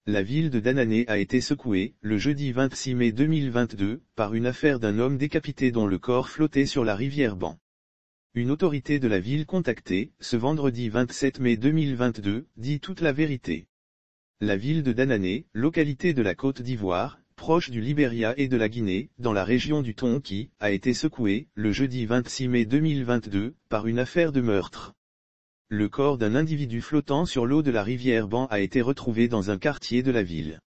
La ville de Danané a été secouée, le jeudi 26 mai 2022, par une affaire d'un homme décapité dont le corps flottait sur la rivière Ban. Une autorité de la ville contactée, ce vendredi 27 mai 2022, dit toute la vérité. La ville de Danané, localité de la Côte d'Ivoire, proche du Libéria et de la Guinée, dans la région du Tonki, a été secouée, le jeudi 26 mai 2022, par une affaire de meurtre. Le corps d'un individu flottant sur l'eau de la rivière Ban a été retrouvé dans un quartier de la ville.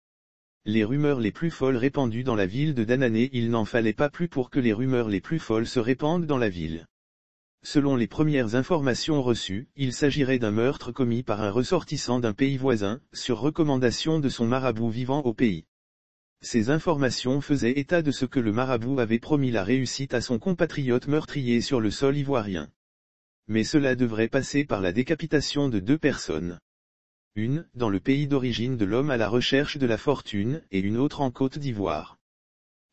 Les rumeurs les plus folles répandues dans la ville de Danané. Il n'en fallait pas plus pour que les rumeurs les plus folles se répandent dans la ville. Selon les premières informations reçues, il s'agirait d'un meurtre commis par un ressortissant d'un pays voisin, sur recommandation de son marabout vivant au pays. Ces informations faisaient état de ce que le marabout avait promis la réussite à son compatriote meurtrier sur le sol ivoirien. Mais cela devrait passer par la décapitation de 2 personnes. Une, dans le pays d'origine de l'homme à la recherche de la fortune, et une autre en Côte d'Ivoire.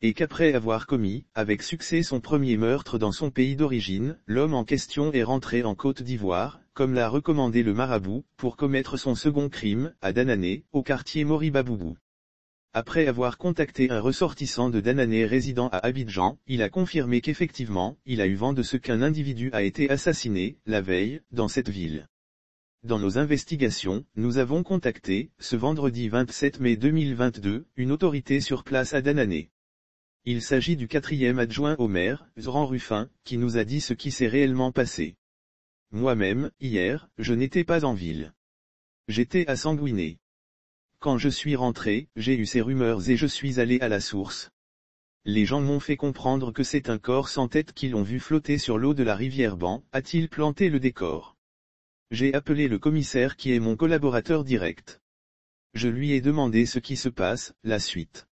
Et qu'après avoir commis, avec succès son premier meurtre dans son pays d'origine, l'homme en question est rentré en Côte d'Ivoire, comme l'a recommandé le marabout, pour commettre son second crime, à Danané, au quartier Moribaboubou. Après avoir contacté un ressortissant de Danané résidant à Abidjan, il a confirmé qu'effectivement, il a eu vent de ce qu'un individu a été assassiné, la veille, dans cette ville. Dans nos investigations, nous avons contacté, ce vendredi 27 mai 2022, une autorité sur place à Danané. Il s'agit du 4e adjoint au maire, Zran Ruffin, qui nous a dit ce qui s'est réellement passé. Moi-même, hier, je n'étais pas en ville. J'étais à Sanguiné. Quand je suis rentré, j'ai eu ces rumeurs et je suis allé à la source. Les gens m'ont fait comprendre que c'est un corps sans tête qu'ils ont vu flotter sur l'eau de la rivière Ban, a-t-il planté le décor. J'ai appelé le commissaire qui est mon collaborateur direct. Je lui ai demandé ce qui se passe, la suite.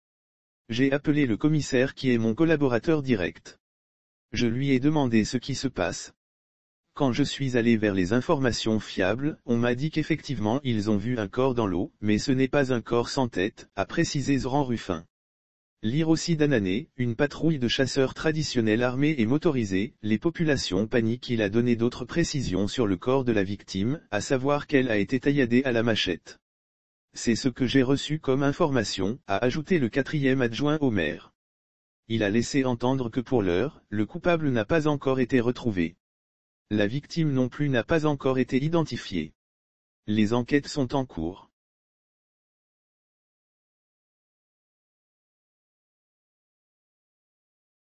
J'ai appelé le commissaire qui est mon collaborateur direct. Je lui ai demandé ce qui se passe. Quand je suis allé vers les informations fiables, on m'a dit qu'effectivement ils ont vu un corps dans l'eau, mais ce n'est pas un corps sans tête, a précisé Zran Ruffin. Lire aussi Danané, une patrouille de chasseurs traditionnels armés et motorisés, les populations paniquent. Il a donné d'autres précisions sur le corps de la victime, à savoir qu'elle a été tailladée à la machette. C'est ce que j'ai reçu comme information, a ajouté le 4e adjoint au maire. Il a laissé entendre que pour l'heure, le coupable n'a pas encore été retrouvé. La victime non plus n'a pas encore été identifiée. Les enquêtes sont en cours.